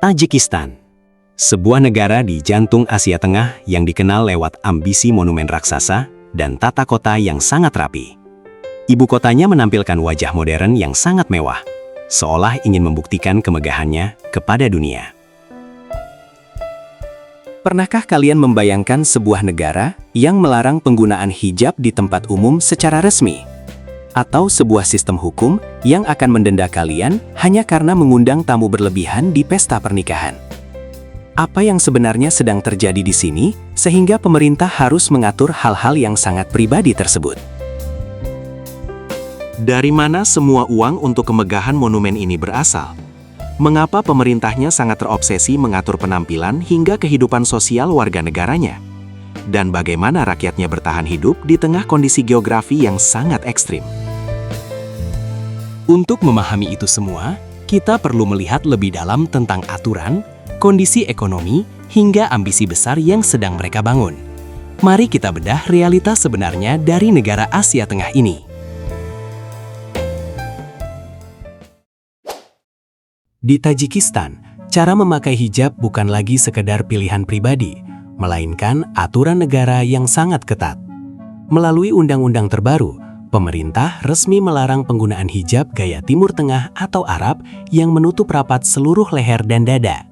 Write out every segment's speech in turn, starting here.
Tajikistan, sebuah negara di jantung Asia Tengah yang dikenal lewat ambisi monumen raksasa dan tata kota yang sangat rapi. Ibu kotanya menampilkan wajah modern yang sangat mewah, seolah ingin membuktikan kemegahannya kepada dunia. Pernahkah kalian membayangkan sebuah negara yang melarang penggunaan hijab di tempat umum secara resmi? Atau sebuah sistem hukum yang akan mendenda kalian hanya karena mengundang tamu berlebihan di pesta pernikahan? Apa yang sebenarnya sedang terjadi di sini sehingga pemerintah harus mengatur hal-hal yang sangat pribadi tersebut? Dari mana semua uang untuk kemegahan monumen ini berasal? Mengapa pemerintahnya sangat terobsesi mengatur penampilan hingga kehidupan sosial warga negaranya? Dan bagaimana rakyatnya bertahan hidup di tengah kondisi geografi yang sangat ekstrim? Untuk memahami itu semua, kita perlu melihat lebih dalam tentang aturan, kondisi ekonomi, hingga ambisi besar yang sedang mereka bangun. Mari kita bedah realitas sebenarnya dari negara Asia Tengah ini. Di Tajikistan, cara memakai hijab bukan lagi sekedar pilihan pribadi, melainkan aturan negara yang sangat ketat. Melalui undang-undang terbaru, pemerintah resmi melarang penggunaan hijab gaya Timur Tengah atau Arab yang menutup rapat seluruh leher dan dada.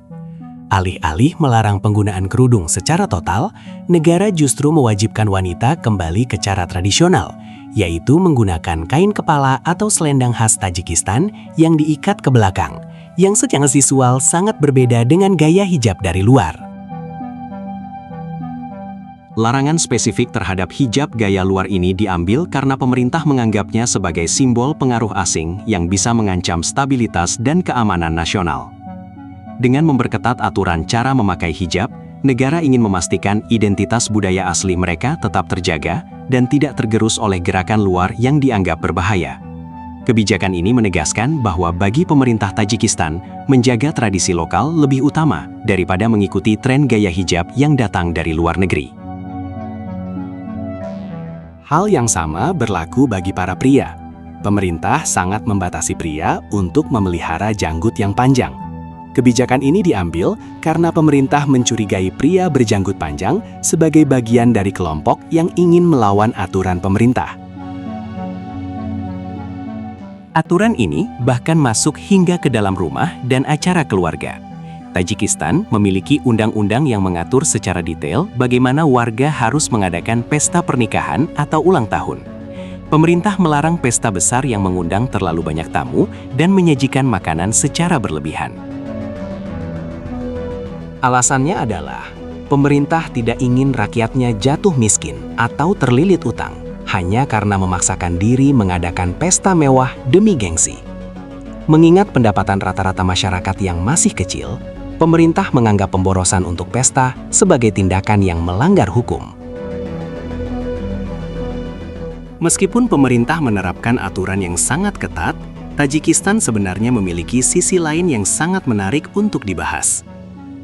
Alih-alih melarang penggunaan kerudung secara total, negara justru mewajibkan wanita kembali ke cara tradisional, yaitu menggunakan kain kepala atau selendang khas Tajikistan yang diikat ke belakang, yang secara visual sangat berbeda dengan gaya hijab dari luar. Larangan spesifik terhadap hijab gaya luar ini diambil karena pemerintah menganggapnya sebagai simbol pengaruh asing yang bisa mengancam stabilitas dan keamanan nasional. Dengan memperketat aturan cara memakai hijab, negara ingin memastikan identitas budaya asli mereka tetap terjaga dan tidak tergerus oleh gerakan luar yang dianggap berbahaya. Kebijakan ini menegaskan bahwa bagi pemerintah Tajikistan, menjaga tradisi lokal lebih utama daripada mengikuti tren gaya hijab yang datang dari luar negeri. Hal yang sama berlaku bagi para pria. Pemerintah sangat membatasi pria untuk memelihara janggut yang panjang. Kebijakan ini diambil karena pemerintah mencurigai pria berjanggut panjang sebagai bagian dari kelompok yang ingin melawan aturan pemerintah. Aturan ini bahkan masuk hingga ke dalam rumah dan acara keluarga. Tajikistan memiliki undang-undang yang mengatur secara detail bagaimana warga harus mengadakan pesta pernikahan atau ulang tahun. Pemerintah melarang pesta besar yang mengundang terlalu banyak tamu dan menyajikan makanan secara berlebihan. Alasannya adalah, pemerintah tidak ingin rakyatnya jatuh miskin atau terlilit utang, hanya karena memaksakan diri mengadakan pesta mewah demi gengsi. Mengingat pendapatan rata-rata masyarakat yang masih kecil, pemerintah menganggap pemborosan untuk pesta sebagai tindakan yang melanggar hukum. Meskipun pemerintah menerapkan aturan yang sangat ketat, Tajikistan sebenarnya memiliki sisi lain yang sangat menarik untuk dibahas.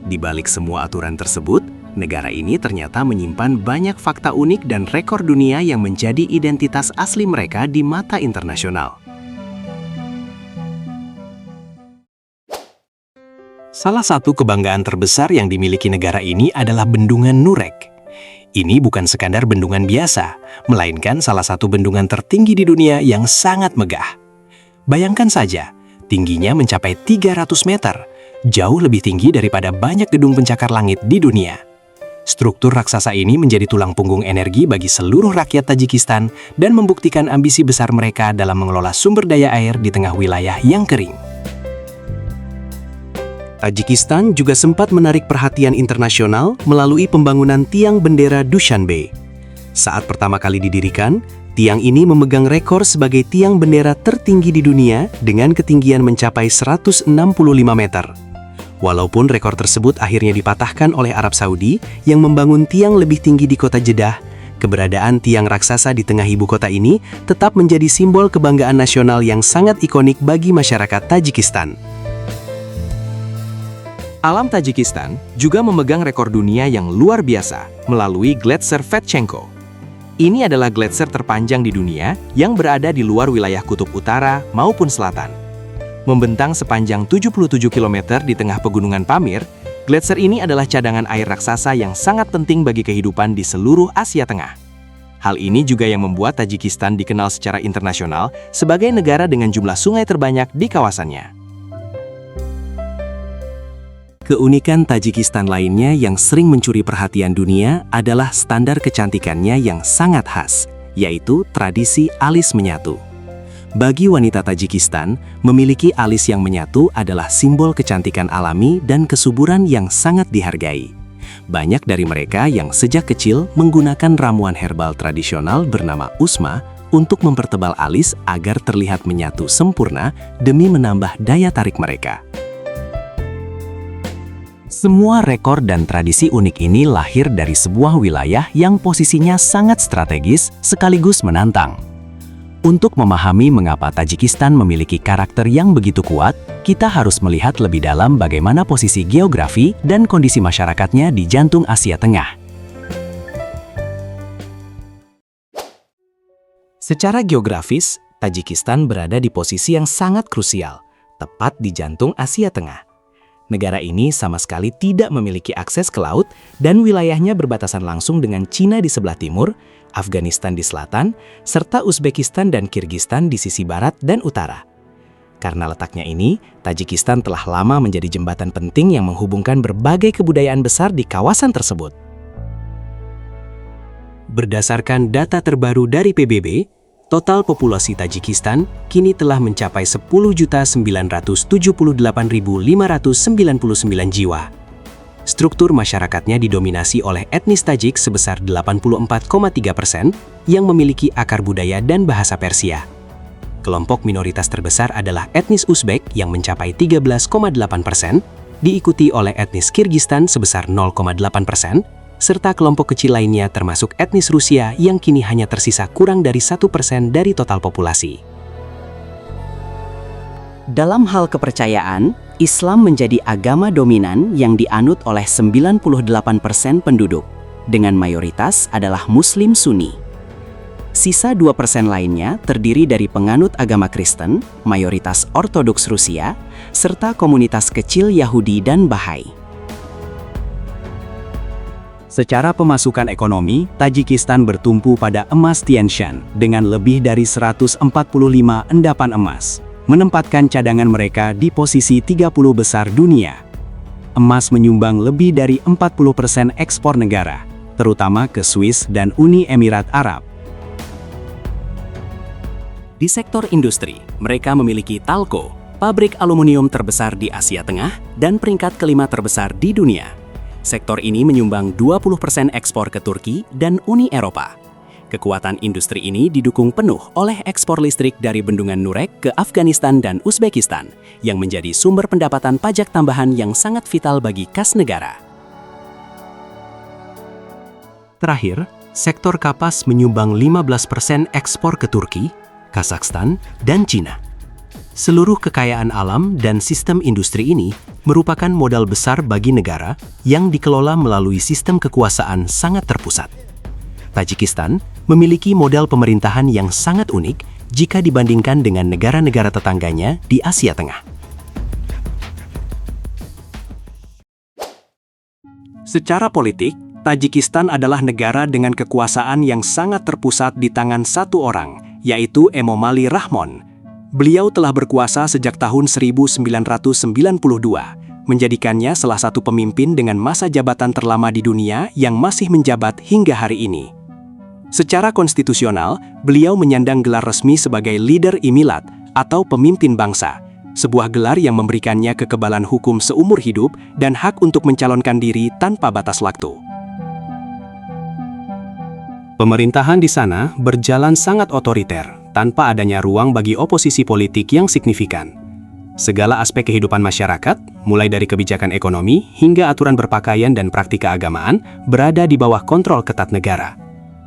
Di balik semua aturan tersebut, negara ini ternyata menyimpan banyak fakta unik dan rekor dunia yang menjadi identitas asli mereka di mata internasional. Salah satu kebanggaan terbesar yang dimiliki negara ini adalah Bendungan Nurek. Ini bukan sekadar bendungan biasa, melainkan salah satu bendungan tertinggi di dunia yang sangat megah. Bayangkan saja, tingginya mencapai 300 meter, jauh lebih tinggi daripada banyak gedung pencakar langit di dunia. Struktur raksasa ini menjadi tulang punggung energi bagi seluruh rakyat Tajikistan dan membuktikan ambisi besar mereka dalam mengelola sumber daya air di tengah wilayah yang kering. Tajikistan juga sempat menarik perhatian internasional melalui pembangunan tiang bendera Dushanbe. Saat pertama kali didirikan, tiang ini memegang rekor sebagai tiang bendera tertinggi di dunia dengan ketinggian mencapai 165 meter. Walaupun rekor tersebut akhirnya dipatahkan oleh Arab Saudi yang membangun tiang lebih tinggi di kota Jeddah, keberadaan tiang raksasa di tengah ibu kota ini tetap menjadi simbol kebanggaan nasional yang sangat ikonik bagi masyarakat Tajikistan. Alam Tajikistan juga memegang rekor dunia yang luar biasa melalui Gletser Vedchenko. Ini adalah gletser terpanjang di dunia yang berada di luar wilayah kutub utara maupun selatan. Membentang sepanjang 77 km di tengah pegunungan Pamir, gletser ini adalah cadangan air raksasa yang sangat penting bagi kehidupan di seluruh Asia Tengah. Hal ini juga yang membuat Tajikistan dikenal secara internasional sebagai negara dengan jumlah sungai terbanyak di kawasannya. Keunikan Tajikistan lainnya yang sering mencuri perhatian dunia adalah standar kecantikannya yang sangat khas, yaitu tradisi alis menyatu. Bagi wanita Tajikistan, memiliki alis yang menyatu adalah simbol kecantikan alami dan kesuburan yang sangat dihargai. Banyak dari mereka yang sejak kecil menggunakan ramuan herbal tradisional bernama usma untuk mempertebal alis agar terlihat menyatu sempurna demi menambah daya tarik mereka. Semua rekor dan tradisi unik ini lahir dari sebuah wilayah yang posisinya sangat strategis sekaligus menantang. Untuk memahami mengapa Tajikistan memiliki karakter yang begitu kuat, kita harus melihat lebih dalam bagaimana posisi geografi dan kondisi masyarakatnya di jantung Asia Tengah. Secara geografis, Tajikistan berada di posisi yang sangat krusial, tepat di jantung Asia Tengah. Negara ini sama sekali tidak memiliki akses ke laut dan wilayahnya berbatasan langsung dengan Cina di sebelah timur, Afghanistan di selatan, serta Uzbekistan dan Kirgistan di sisi barat dan utara. Karena letaknya ini, Tajikistan telah lama menjadi jembatan penting yang menghubungkan berbagai kebudayaan besar di kawasan tersebut. Berdasarkan data terbaru dari PBB, total populasi Tajikistan kini telah mencapai 10.978.599 jiwa. Struktur masyarakatnya didominasi oleh etnis Tajik sebesar 84,3% yang memiliki akar budaya dan bahasa Persia. Kelompok minoritas terbesar adalah etnis Uzbek yang mencapai 13,8%, diikuti oleh etnis Kirgistan sebesar 0,8%, serta kelompok kecil lainnya termasuk etnis Rusia yang kini hanya tersisa kurang dari 1% dari total populasi. Dalam hal kepercayaan, Islam menjadi agama dominan yang dianut oleh 98% penduduk, dengan mayoritas adalah Muslim Sunni. Sisa 2% lainnya terdiri dari penganut agama Kristen, mayoritas Ortodoks Rusia, serta komunitas kecil Yahudi dan Bahai. Secara pemasukan ekonomi, Tajikistan bertumpu pada emas Tianshan dengan lebih dari 145 endapan emas, menempatkan cadangan mereka di posisi 30 besar dunia. Emas menyumbang lebih dari 40% ekspor negara, terutama ke Swiss dan Uni Emirat Arab. Di sektor industri, mereka memiliki Talco, pabrik aluminium terbesar di Asia Tengah dan peringkat kelima terbesar di dunia. Sektor ini menyumbang 20% ekspor ke Turki dan Uni Eropa. Kekuatan industri ini didukung penuh oleh ekspor listrik dari bendungan Nurek ke Afghanistan dan Uzbekistan, yang menjadi sumber pendapatan pajak tambahan yang sangat vital bagi kas negara. Terakhir, sektor kapas menyumbang 15% ekspor ke Turki, Kazakhstan, dan Cina. Seluruh kekayaan alam dan sistem industri ini merupakan modal besar bagi negara yang dikelola melalui sistem kekuasaan sangat terpusat. Tajikistan memiliki model pemerintahan yang sangat unik jika dibandingkan dengan negara-negara tetangganya di Asia Tengah. Secara politik, Tajikistan adalah negara dengan kekuasaan yang sangat terpusat di tangan satu orang, yaitu Emomali Rahmon. Beliau telah berkuasa sejak tahun 1992, menjadikannya salah satu pemimpin dengan masa jabatan terlama di dunia yang masih menjabat hingga hari ini. Secara konstitusional, beliau menyandang gelar resmi sebagai Leader Imilat atau pemimpin bangsa, sebuah gelar yang memberikannya kekebalan hukum seumur hidup dan hak untuk mencalonkan diri tanpa batas waktu. Pemerintahan di sana berjalan sangat otoriter, tanpa adanya ruang bagi oposisi politik yang signifikan. Segala aspek kehidupan masyarakat, mulai dari kebijakan ekonomi hingga aturan berpakaian dan praktik keagamaan, berada di bawah kontrol ketat negara.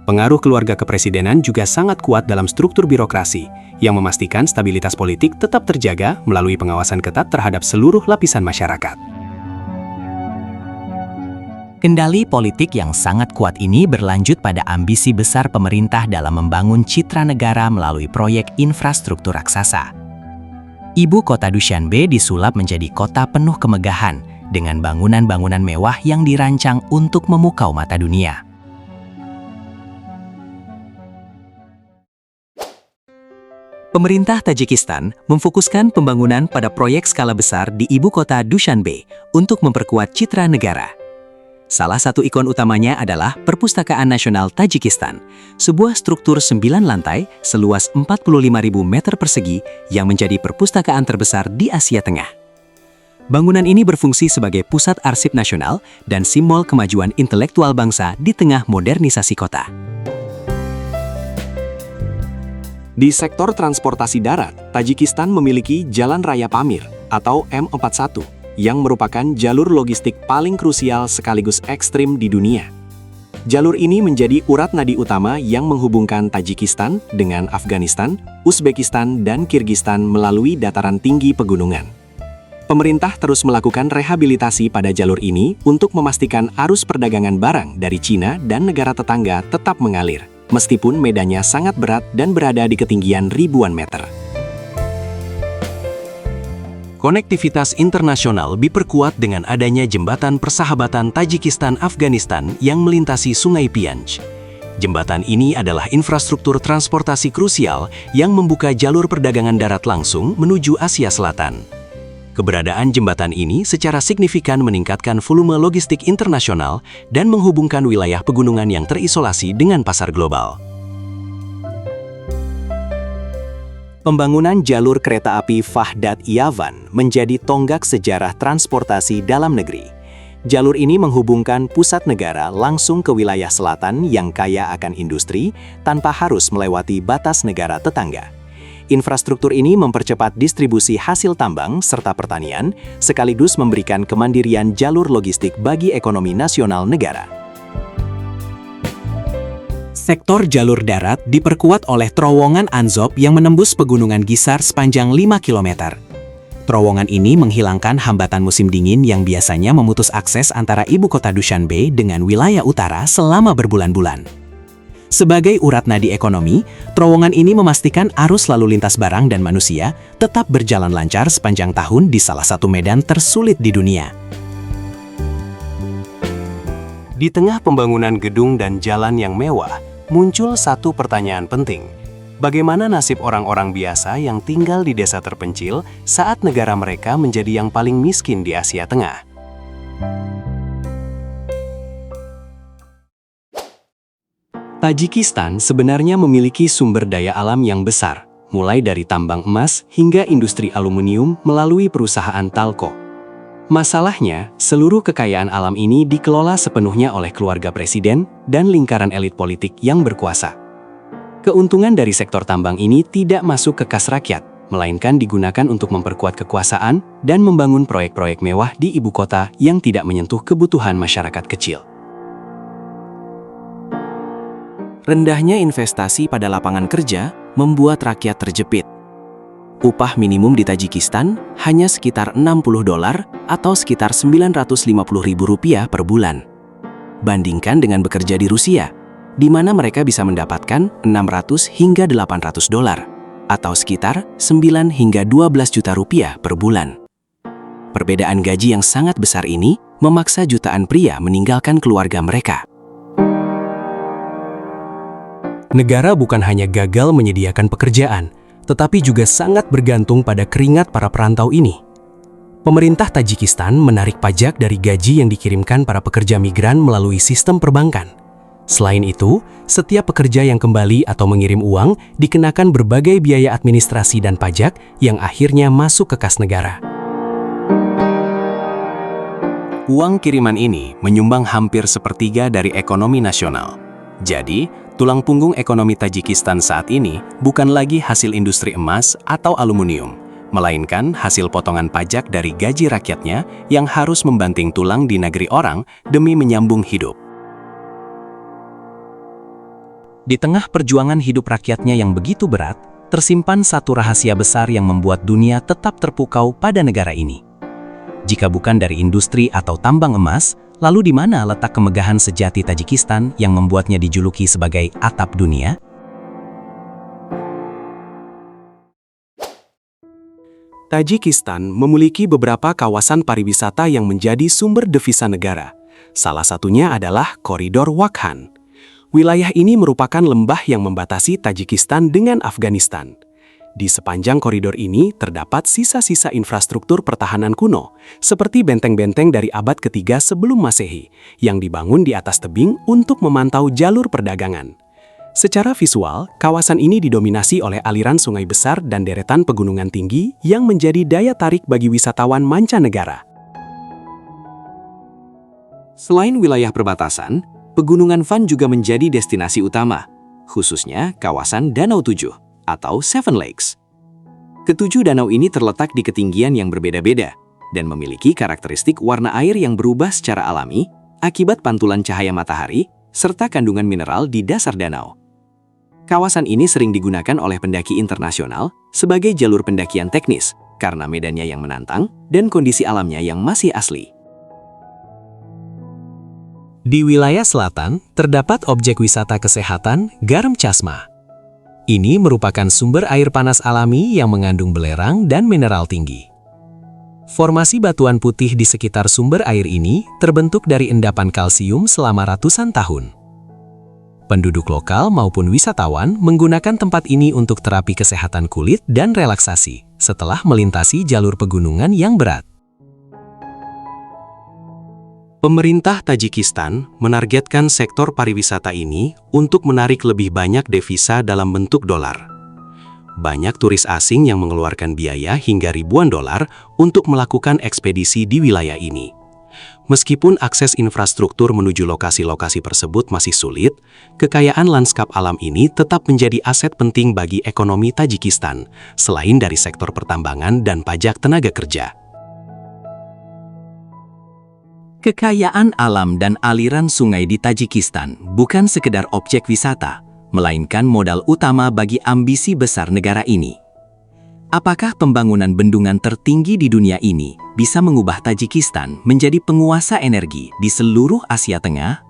Pengaruh keluarga kepresidenan juga sangat kuat dalam struktur birokrasi, yang memastikan stabilitas politik tetap terjaga melalui pengawasan ketat terhadap seluruh lapisan masyarakat. Kendali politik yang sangat kuat ini berlanjut pada ambisi besar pemerintah dalam membangun citra negara melalui proyek infrastruktur raksasa. Ibu kota Dushanbe disulap menjadi kota penuh kemegahan dengan bangunan-bangunan mewah yang dirancang untuk memukau mata dunia. Pemerintah Tajikistan memfokuskan pembangunan pada proyek skala besar di ibu kota Dushanbe untuk memperkuat citra negara. Salah satu ikon utamanya adalah Perpustakaan Nasional Tajikistan, sebuah struktur 9 lantai seluas 45.000 meter persegi yang menjadi perpustakaan terbesar di Asia Tengah. Bangunan ini berfungsi sebagai pusat arsip nasional dan simbol kemajuan intelektual bangsa di tengah modernisasi kota. Di sektor transportasi darat, Tajikistan memiliki Jalan Raya Pamir atau M41 yang merupakan jalur logistik paling krusial sekaligus ekstrim di dunia. Jalur ini menjadi urat nadi utama yang menghubungkan Tajikistan dengan Afghanistan, Uzbekistan, dan Kirgistan melalui dataran tinggi pegunungan. Pemerintah terus melakukan rehabilitasi pada jalur ini untuk memastikan arus perdagangan barang dari Cina dan negara tetangga tetap mengalir, meskipun medannya sangat berat dan berada di ketinggian ribuan meter. Konektivitas internasional diperkuat dengan adanya jembatan persahabatan Tajikistan-Afghanistan yang melintasi Sungai Pianj. Jembatan ini adalah infrastruktur transportasi krusial yang membuka jalur perdagangan darat langsung menuju Asia Selatan. Keberadaan jembatan ini secara signifikan meningkatkan volume logistik internasional dan menghubungkan wilayah pegunungan yang terisolasi dengan pasar global. Pembangunan jalur kereta api Vahdat-Yavan menjadi tonggak sejarah transportasi dalam negeri. Jalur ini menghubungkan pusat negara langsung ke wilayah selatan yang kaya akan industri tanpa harus melewati batas negara tetangga. Infrastruktur ini mempercepat distribusi hasil tambang serta pertanian, sekaligus memberikan kemandirian jalur logistik bagi ekonomi nasional negara. Sektor jalur darat diperkuat oleh terowongan Anzop yang menembus pegunungan Gisar sepanjang 5 km. Terowongan ini menghilangkan hambatan musim dingin yang biasanya memutus akses antara ibu kota Dushanbe dengan wilayah utara selama berbulan-bulan. Sebagai urat nadi ekonomi, terowongan ini memastikan arus lalu lintas barang dan manusia tetap berjalan lancar sepanjang tahun di salah satu medan tersulit di dunia. Di tengah pembangunan gedung dan jalan yang mewah, muncul satu pertanyaan penting. Bagaimana nasib orang-orang biasa yang tinggal di desa terpencil saat negara mereka menjadi yang paling miskin di Asia Tengah? Tajikistan sebenarnya memiliki sumber daya alam yang besar, mulai dari tambang emas hingga industri aluminium melalui perusahaan Talco. Masalahnya, seluruh kekayaan alam ini dikelola sepenuhnya oleh keluarga presiden dan lingkaran elit politik yang berkuasa. Keuntungan dari sektor tambang ini tidak masuk ke kas rakyat, melainkan digunakan untuk memperkuat kekuasaan dan membangun proyek-proyek mewah di ibu kota yang tidak menyentuh kebutuhan masyarakat kecil. Rendahnya investasi pada lapangan kerja membuat rakyat terjepit. Upah minimum di Tajikistan hanya sekitar $60 atau sekitar Rp950.000 per bulan. Bandingkan dengan bekerja di Rusia, di mana mereka bisa mendapatkan $600 hingga $800 atau sekitar 9 hingga 12 juta rupiah per bulan. Perbedaan gaji yang sangat besar ini memaksa jutaan pria meninggalkan keluarga mereka. Negara bukan hanya gagal menyediakan pekerjaan, tetapi juga sangat bergantung pada keringat para perantau ini. Pemerintah Tajikistan menarik pajak dari gaji yang dikirimkan para pekerja migran melalui sistem perbankan. Selain itu, setiap pekerja yang kembali atau mengirim uang dikenakan berbagai biaya administrasi dan pajak yang akhirnya masuk ke kas negara. Uang kiriman ini menyumbang hampir sepertiga dari ekonomi nasional. Jadi, tulang punggung ekonomi Tajikistan saat ini bukan lagi hasil industri emas atau aluminium, melainkan hasil potongan pajak dari gaji rakyatnya yang harus membanting tulang di negeri orang demi menyambung hidup. Di tengah perjuangan hidup rakyatnya yang begitu berat, tersimpan satu rahasia besar yang membuat dunia tetap terpukau pada negara ini. Jika bukan dari industri atau tambang emas, lalu di mana letak kemegahan sejati Tajikistan yang membuatnya dijuluki sebagai atap dunia? Tajikistan memiliki beberapa kawasan pariwisata yang menjadi sumber devisa negara. Salah satunya adalah Koridor Wakhan. Wilayah ini merupakan lembah yang membatasi Tajikistan dengan Afghanistan. Di sepanjang koridor ini terdapat sisa-sisa infrastruktur pertahanan kuno, seperti benteng-benteng dari abad ketiga sebelum Masehi, yang dibangun di atas tebing untuk memantau jalur perdagangan. Secara visual, kawasan ini didominasi oleh aliran sungai besar dan deretan pegunungan tinggi yang menjadi daya tarik bagi wisatawan mancanegara. Selain wilayah perbatasan, Pegunungan Van juga menjadi destinasi utama, khususnya kawasan Danau Tujuh atau Seven Lakes. Ketujuh danau ini terletak di ketinggian yang berbeda-beda dan memiliki karakteristik warna air yang berubah secara alami akibat pantulan cahaya matahari serta kandungan mineral di dasar danau. Kawasan ini sering digunakan oleh pendaki internasional sebagai jalur pendakian teknis karena medannya yang menantang dan kondisi alamnya yang masih asli. Di wilayah selatan, terdapat objek wisata kesehatan Garam Chasma. Ini merupakan sumber air panas alami yang mengandung belerang dan mineral tinggi. Formasi batuan putih di sekitar sumber air ini terbentuk dari endapan kalsium selama ratusan tahun. Penduduk lokal maupun wisatawan menggunakan tempat ini untuk terapi kesehatan kulit dan relaksasi setelah melintasi jalur pegunungan yang berat. Pemerintah Tajikistan menargetkan sektor pariwisata ini untuk menarik lebih banyak devisa dalam bentuk dolar. Banyak turis asing yang mengeluarkan biaya hingga ribuan dolar untuk melakukan ekspedisi di wilayah ini. Meskipun akses infrastruktur menuju lokasi-lokasi tersebut masih sulit, kekayaan lanskap alam ini tetap menjadi aset penting bagi ekonomi Tajikistan, selain dari sektor pertambangan dan pajak tenaga kerja. Kekayaan alam dan aliran sungai di Tajikistan bukan sekedar objek wisata, melainkan modal utama bagi ambisi besar negara ini. Apakah pembangunan bendungan tertinggi di dunia ini bisa mengubah Tajikistan menjadi penguasa energi di seluruh Asia Tengah?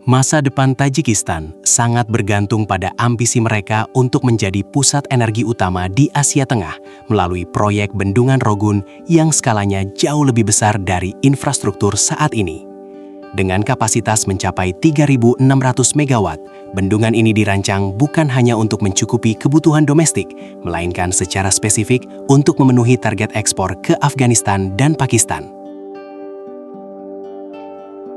Masa depan Tajikistan sangat bergantung pada ambisi mereka untuk menjadi pusat energi utama di Asia Tengah melalui proyek Bendungan Rogun yang skalanya jauh lebih besar dari infrastruktur saat ini. Dengan kapasitas mencapai 3.600 megawatt, bendungan ini dirancang bukan hanya untuk mencukupi kebutuhan domestik, melainkan secara spesifik untuk memenuhi target ekspor ke Afghanistan dan Pakistan.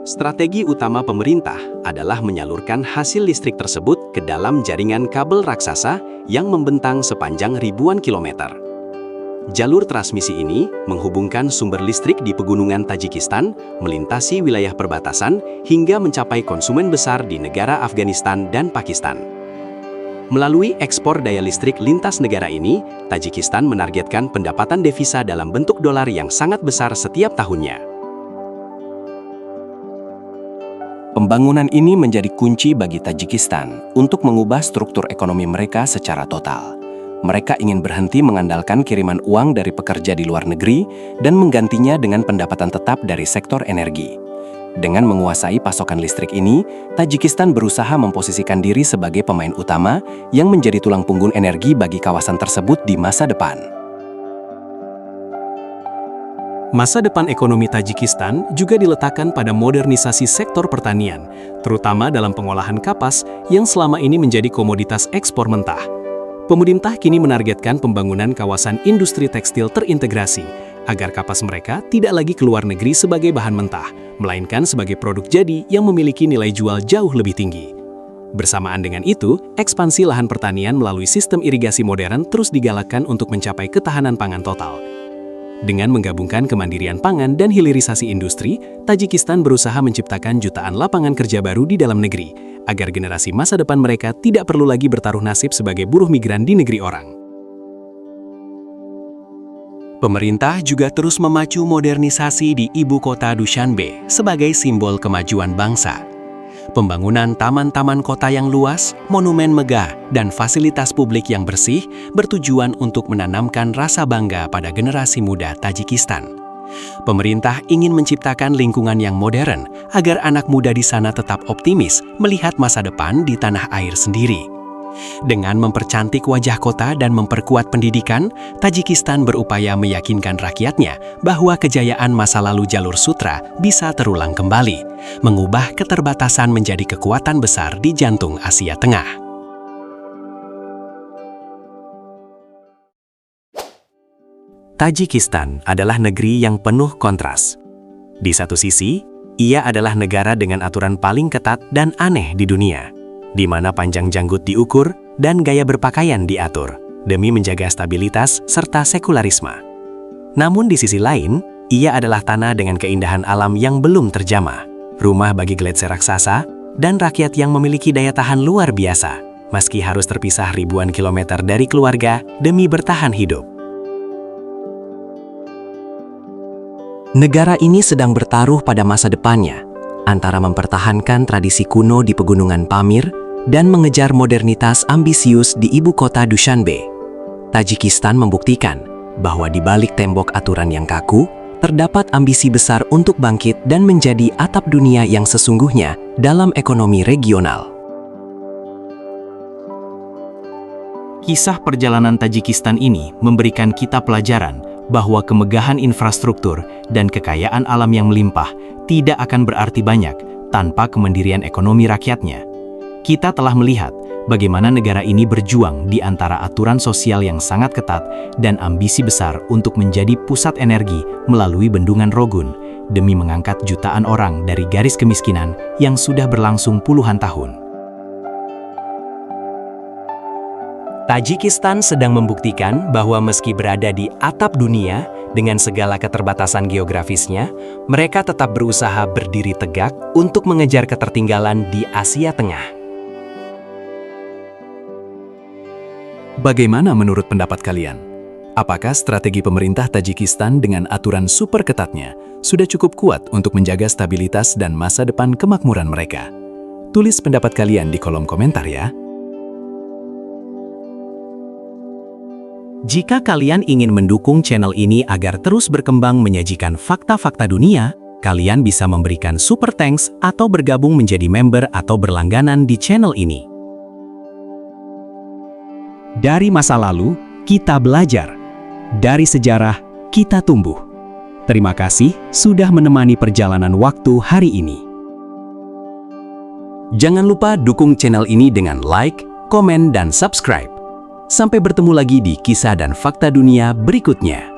Strategi utama pemerintah adalah menyalurkan hasil listrik tersebut ke dalam jaringan kabel raksasa yang membentang sepanjang ribuan kilometer. Jalur transmisi ini menghubungkan sumber listrik di pegunungan Tajikistan, melintasi wilayah perbatasan, hingga mencapai konsumen besar di negara Afghanistan dan Pakistan. Melalui ekspor daya listrik lintas negara ini, Tajikistan menargetkan pendapatan devisa dalam bentuk dolar yang sangat besar setiap tahunnya. Pembangunan ini menjadi kunci bagi Tajikistan untuk mengubah struktur ekonomi mereka secara total. Mereka ingin berhenti mengandalkan kiriman uang dari pekerja di luar negeri dan menggantinya dengan pendapatan tetap dari sektor energi. Dengan menguasai pasokan listrik ini, Tajikistan berusaha memposisikan diri sebagai pemain utama yang menjadi tulang punggung energi bagi kawasan tersebut di masa depan. Masa depan ekonomi Tajikistan juga diletakkan pada modernisasi sektor pertanian, terutama dalam pengolahan kapas yang selama ini menjadi komoditas ekspor mentah. Pemerintah kini menargetkan pembangunan kawasan industri tekstil terintegrasi, agar kapas mereka tidak lagi keluar negeri sebagai bahan mentah, melainkan sebagai produk jadi yang memiliki nilai jual jauh lebih tinggi. Bersamaan dengan itu, ekspansi lahan pertanian melalui sistem irigasi modern terus digalakkan untuk mencapai ketahanan pangan total. Dengan menggabungkan kemandirian pangan dan hilirisasi industri, Tajikistan berusaha menciptakan jutaan lapangan kerja baru di dalam negeri, agar generasi masa depan mereka tidak perlu lagi bertaruh nasib sebagai buruh migran di negeri orang. Pemerintah juga terus memacu modernisasi di ibu kota Dushanbe sebagai simbol kemajuan bangsa. Pembangunan taman-taman kota yang luas, monumen megah, dan fasilitas publik yang bersih bertujuan untuk menanamkan rasa bangga pada generasi muda Tajikistan. Pemerintah ingin menciptakan lingkungan yang modern agar anak muda di sana tetap optimis melihat masa depan di tanah air sendiri. Dengan mempercantik wajah kota dan memperkuat pendidikan, Tajikistan berupaya meyakinkan rakyatnya bahwa kejayaan masa lalu jalur sutra bisa terulang kembali, mengubah keterbatasan menjadi kekuatan besar di jantung Asia Tengah. Tajikistan adalah negeri yang penuh kontras. Di satu sisi, ia adalah negara dengan aturan paling ketat dan aneh di dunia, di mana panjang janggut diukur dan gaya berpakaian diatur, demi menjaga stabilitas serta sekularisme. Namun di sisi lain, ia adalah tanah dengan keindahan alam yang belum terjamah, rumah bagi gletser raksasa, dan rakyat yang memiliki daya tahan luar biasa, meski harus terpisah ribuan kilometer dari keluarga demi bertahan hidup. Negara ini sedang bertaruh pada masa depannya, antara mempertahankan tradisi kuno di pegunungan Pamir dan mengejar modernitas ambisius di ibu kota Dushanbe. Tajikistan membuktikan bahwa di balik tembok aturan yang kaku, terdapat ambisi besar untuk bangkit dan menjadi atap dunia yang sesungguhnya dalam ekonomi regional. Kisah perjalanan Tajikistan ini memberikan kita pelajaran bahwa kemegahan infrastruktur dan kekayaan alam yang melimpah tidak akan berarti banyak tanpa kemandirian ekonomi rakyatnya. Kita telah melihat bagaimana negara ini berjuang di antara aturan sosial yang sangat ketat dan ambisi besar untuk menjadi pusat energi melalui bendungan Rogun demi mengangkat jutaan orang dari garis kemiskinan yang sudah berlangsung puluhan tahun. Tajikistan sedang membuktikan bahwa meski berada di atap dunia dengan segala keterbatasan geografisnya, mereka tetap berusaha berdiri tegak untuk mengejar ketertinggalan di Asia Tengah. Bagaimana menurut pendapat kalian? Apakah strategi pemerintah Tajikistan dengan aturan super ketatnya sudah cukup kuat untuk menjaga stabilitas dan masa depan kemakmuran mereka? Tulis pendapat kalian di kolom komentar ya. Jika kalian ingin mendukung channel ini agar terus berkembang menyajikan fakta-fakta dunia, kalian bisa memberikan super thanks atau bergabung menjadi member atau berlangganan di channel ini. Dari masa lalu, kita belajar. Dari sejarah, kita tumbuh. Terima kasih sudah menemani perjalanan waktu hari ini. Jangan lupa dukung channel ini dengan like, komen, dan subscribe. Sampai bertemu lagi di kisah dan fakta dunia berikutnya.